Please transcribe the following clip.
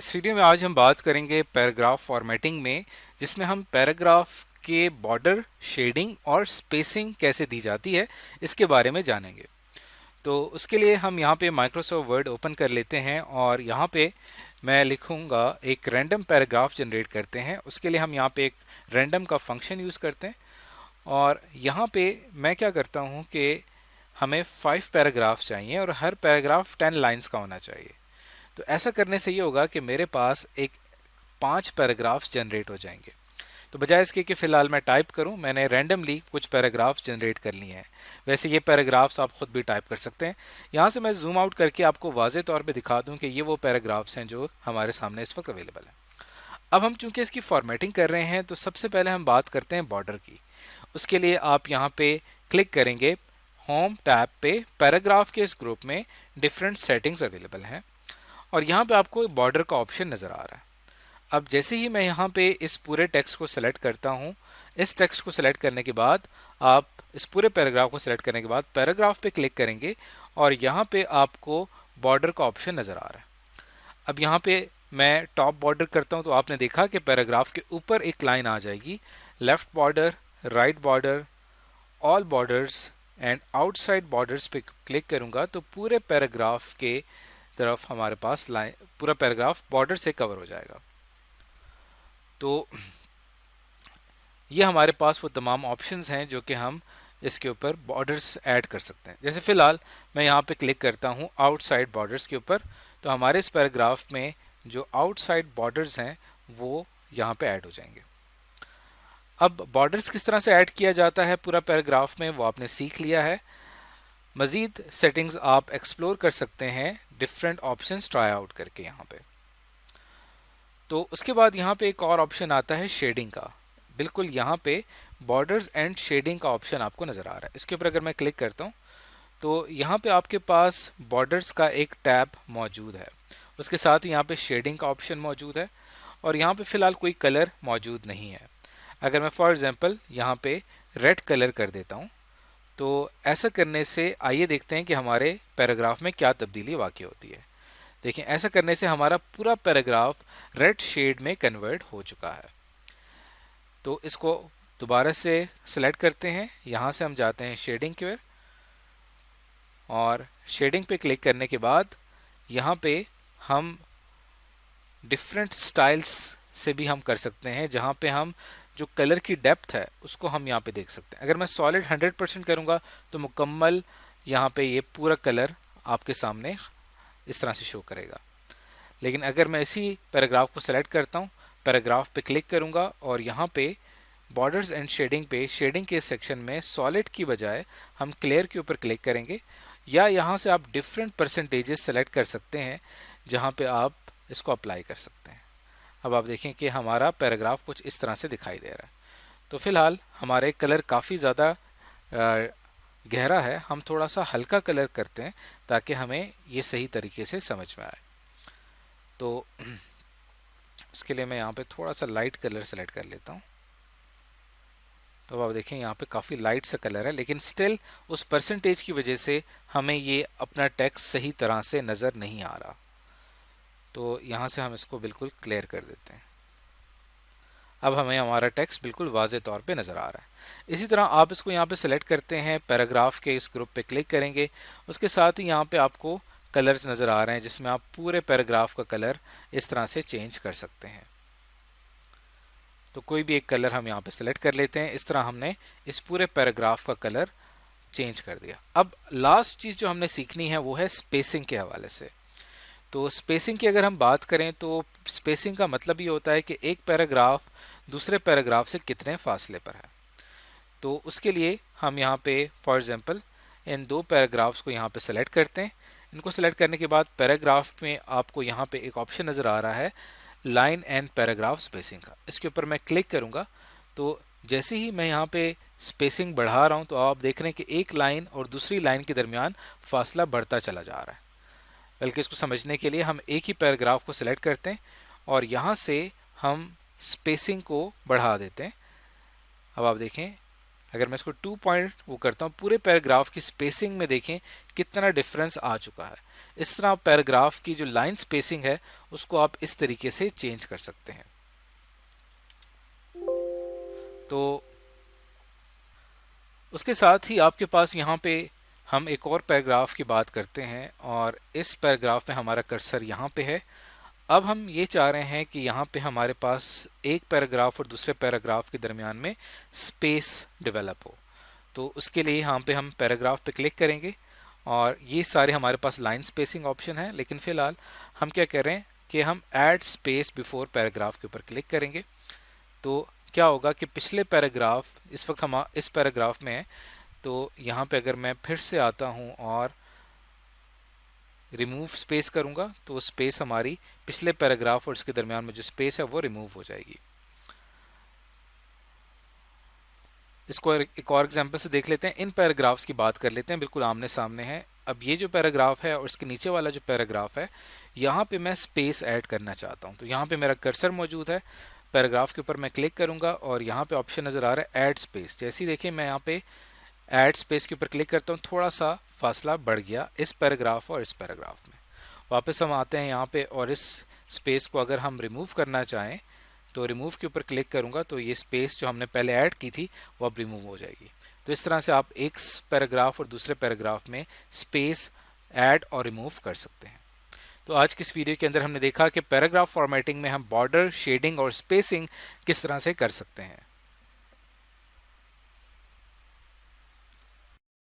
इस वीडियो में आज हम बात करेंगे पैराग्राफ फॉर्मेटिंग में, जिसमें हम पैराग्राफ के बॉर्डर, शेडिंग और स्पेसिंग कैसे दी जाती है इसके बारे में जानेंगे। तो उसके लिए हम यहाँ पे माइक्रोसॉफ्ट वर्ड ओपन कर लेते हैं और यहाँ पे मैं लिखूँगा एक रैंडम पैराग्राफ जनरेट करते हैं। उसके लिए हम यहाँ पे एक रैंडम का फंक्शन यूज़ करते हैं और यहाँ पे मैं क्या करता हूँ कि हमें 5 पैराग्राफ चाहिए और हर पैराग्राफ 10 लाइन्स का होना चाहिए। तो ऐसा करने से ये होगा कि मेरे पास एक 5 पैराग्राफ्स जनरेट हो जाएंगे। तो बजाय इसके कि फ़िलहाल मैं टाइप करूं, मैंने रैंडमली कुछ पैराग्राफ्स जनरेट कर लिए हैं। वैसे ये पैराग्राफ्स आप खुद भी टाइप कर सकते हैं। यहाँ से मैं जूम आउट करके आपको वाज़े तौर पे दिखा दूं कि ये वो पैराग्राफ्स हैं जो हमारे सामने इस वक्त अवेलेबल है। अब हम चूंकि इसकी फॉर्मेटिंग कर रहे हैं तो सबसे पहले हम बात करते हैं बॉर्डर की। उसके लिए आप यहाँ पे क्लिक करेंगे होम टैब पे, पैराग्राफ के इस ग्रुप में डिफरेंट सेटिंग्स अवेलेबल हैं और यहाँ पे आपको बॉर्डर का ऑप्शन नज़र आ रहा है। अब जैसे ही मैं यहाँ पे इस पूरे टेक्स्ट को सिलेक्ट करता हूँ, इस टेक्स्ट को सिलेक्ट करने के बाद आप इस पूरे पैराग्राफ को सिलेक्ट करने के बाद पैराग्राफ पे क्लिक करेंगे और यहाँ पे आपको बॉर्डर का ऑप्शन नज़र आ रहा है। अब यहाँ पे मैं टॉप बॉर्डर करता हूँ तो आपने देखा कि पैराग्राफ के ऊपर एक लाइन आ जाएगी, left border, right border, all borders and outside borders पे क्लिक करूँगा तो पूरे पैराग्राफ के तरफ हमारे पास लाइन, पूरा पैराग्राफ बॉर्डर से कवर हो जाएगा। तो ये हमारे पास वो तमाम ऑप्शंस हैं जो कि हम इसके ऊपर बॉर्डर्स ऐड कर सकते हैं। जैसे फ़िलहाल मैं यहाँ पे क्लिक करता हूँ आउटसाइड बॉर्डर्स के ऊपर, तो हमारे इस पैराग्राफ में जो आउटसाइड बॉर्डर्स हैं वो यहाँ पे ऐड हो जाएंगे। अब बॉर्डर्स किस तरह से ऐड किया जाता है पूरा पैराग्राफ में, वो आपने सीख लिया है। मज़ीद सेटिंग्स आप एक्सप्लोर कर सकते हैं डिफरेंट ऑप्शंस ट्राई आउट करके यहाँ पे। तो उसके बाद यहाँ पे एक और ऑप्शन आता है शेडिंग का। बिल्कुल यहाँ पे बॉर्डर्स एंड शेडिंग का ऑप्शन आपको नज़र आ रहा है। इसके ऊपर अगर मैं क्लिक करता हूँ तो यहाँ पे आपके पास बॉर्डर्स का एक टैब मौजूद है, उसके साथ ही यहाँ पे शेडिंग का ऑप्शन मौजूद है और यहाँ पे फ़िलहाल कोई कलर मौजूद नहीं है। अगर मैं फॉर एग्जांपल यहाँ पे रेड कलर कर देता हूँ तो ऐसा करने से आइए देखते हैं कि हमारे पैराग्राफ में क्या तब्दीली वाक़ई होती है। देखिए, ऐसा करने से हमारा पूरा पैराग्राफ रेड शेड में कन्वर्ट हो चुका है। तो इसको दोबारा से सिलेक्ट करते हैं, यहाँ से हम जाते हैं शेडिंग के और शेडिंग पे क्लिक करने के बाद यहाँ पे हम डिफरेंट स्टाइल्स से भी हम कर सकते हैं, जहाँ पे हम जो कलर की डेप्थ है उसको हम यहाँ पे देख सकते हैं। अगर मैं सॉलिड 100% करूँगा तो मुकम्मल यहाँ पे ये पूरा कलर आपके सामने इस तरह से शो करेगा। लेकिन अगर मैं इसी पैराग्राफ को सेलेक्ट करता हूँ, पैराग्राफ पे क्लिक करूँगा और यहाँ पे बॉर्डर्स एंड शेडिंग पे, शेडिंग के सेक्शन में सॉलिड की बजाय हम क्लियर के ऊपर क्लिक करेंगे, या यहाँ से आप डिफरेंट परसेंटेजेस सेलेक्ट कर सकते हैं जहाँ पे आप इसको अप्लाई कर सकते हैं। अब आप देखें कि हमारा पैराग्राफ कुछ इस तरह से दिखाई दे रहा है। तो फ़िलहाल हमारे कलर काफ़ी ज़्यादा गहरा है, हम थोड़ा सा हल्का कलर करते हैं ताकि हमें ये सही तरीके से समझ में आए। तो उसके लिए मैं यहाँ पे थोड़ा सा लाइट कलर सेलेक्ट कर लेता हूँ। तो आप देखें यहाँ पे काफ़ी लाइट सा कलर है, लेकिन स्टिल उस परसेंटेज की वजह से हमें ये अपना टेक्स्ट सही तरह से नज़र नहीं आ रहा। तो यहाँ से हम इसको बिल्कुल क्लियर कर देते हैं। अब हमें हमारा टेक्स्ट बिल्कुल वाज़े तौर पे नज़र आ रहा है। इसी तरह आप इसको यहाँ पे सेलेक्ट करते हैं, पैराग्राफ के इस ग्रुप पे क्लिक करेंगे, उसके साथ ही यहाँ पे आपको कलर्स नज़र आ रहे हैं जिसमें आप पूरे पैराग्राफ का कलर इस तरह से चेंज कर सकते हैं। तो कोई भी एक कलर हम यहाँ पे सेलेक्ट कर लेते हैं। इस तरह हमने इस पूरे पैराग्राफ का कलर चेंज कर दिया। अब लास्ट चीज़ जो हमने सीखनी है वो है स्पेसिंग के हवाले से। तो स्पेसिंग की अगर हम बात करें तो स्पेसिंग का मतलब ये होता है कि एक पैराग्राफ दूसरे पैराग्राफ से कितने फासले पर है। तो उसके लिए हम यहाँ पे फॉर एग्जांपल इन 2 पैराग्राफ्स को यहाँ पे सेलेक्ट करते हैं। इनको सेलेक्ट करने के बाद पैराग्राफ में आपको यहाँ पे एक ऑप्शन नज़र आ रहा है लाइन एंड पैराग्राफ स्पेसिंग का। इसके ऊपर मैं क्लिक करूँगा तो जैसे ही मैं यहाँ पे स्पेसिंग बढ़ा रहा हूँ तो आप देख रहे हैं कि एक लाइन और दूसरी लाइन के दरमियान फासला बढ़ता चला जा रहा है। बल्कि इसको समझने के लिए हम एक ही पैराग्राफ को सिलेक्ट करते हैं और यहाँ से हम स्पेसिंग को बढ़ा देते हैं। अब आप देखें अगर मैं इसको 2 पॉइंट वो करता हूँ, पूरे पैराग्राफ की स्पेसिंग में देखें कितना डिफरेंस आ चुका है। इस तरह पैराग्राफ की जो लाइन स्पेसिंग है उसको आप इस तरीके से चेंज कर सकते हैं। तो उसके साथ ही आपके पास यहाँ पे हम एक और पैराग्राफ की बात करते हैं, और इस पैराग्राफ में हमारा कर्सर यहाँ पे है। अब हम ये चाह रहे हैं कि यहाँ पे हमारे पास एक पैराग्राफ और दूसरे पैराग्राफ के दरमियान में स्पेस डेवलप हो। तो उसके लिए यहाँ पे हम पैराग्राफ पे क्लिक करेंगे, और ये सारे हमारे पास लाइन स्पेसिंग ऑप्शन है, लेकिन फ़िलहाल हम क्या कर रहे हैं कि हम ऐड स्पेस बिफोर पैराग्राफ के ऊपर क्लिक करेंगे। तो क्या होगा कि पिछले पैराग्राफ, इस वक्त हम इस पैराग्राफ में है, तो यहाँ पे अगर मैं फिर से आता हूँ और रिमूव स्पेस करूँगा तो स्पेस हमारी पिछले पैराग्राफ और इसके दरमियान में जो स्पेस है वो रिमूव हो जाएगी। इसको एक और एग्जांपल से देख लेते हैं। इन पैराग्राफ्स की बात कर लेते हैं, बिल्कुल आमने सामने है। अब ये जो पैराग्राफ है और इसके नीचे वाला जो पैराग्राफ है, यहाँ पे मैं स्पेस ऐड करना चाहता हूँ। तो यहाँ पे मेरा कर्सर मौजूद है, पैराग्राफ के ऊपर मैं क्लिक करूँगा और यहाँ पे ऑप्शन नज़र आ रहा है ऐड स्पेस। जैसे ही देखिए मैं यहाँ पे ऐड स्पेस के ऊपर क्लिक करता हूँ, थोड़ा सा फासला बढ़ गया इस पैराग्राफ और इस पैराग्राफ में। वापस हम आते हैं यहाँ पे, और इस स्पेस को अगर हम रिमूव करना चाहें तो रिमूव के ऊपर क्लिक करूँगा तो ये स्पेस जो हमने पहले ऐड की थी वो अब रिमूव हो जाएगी। तो इस तरह से आप एक पैराग्राफ और दूसरे पैराग्राफ में स्पेस ऐड और रिमूव कर सकते हैं। तो आज की इस वीडियो के अंदर हमने देखा कि पैराग्राफ फॉर्मेटिंग में हम बॉर्डर, शेडिंग और स्पेसिंग किस तरह से कर सकते हैं।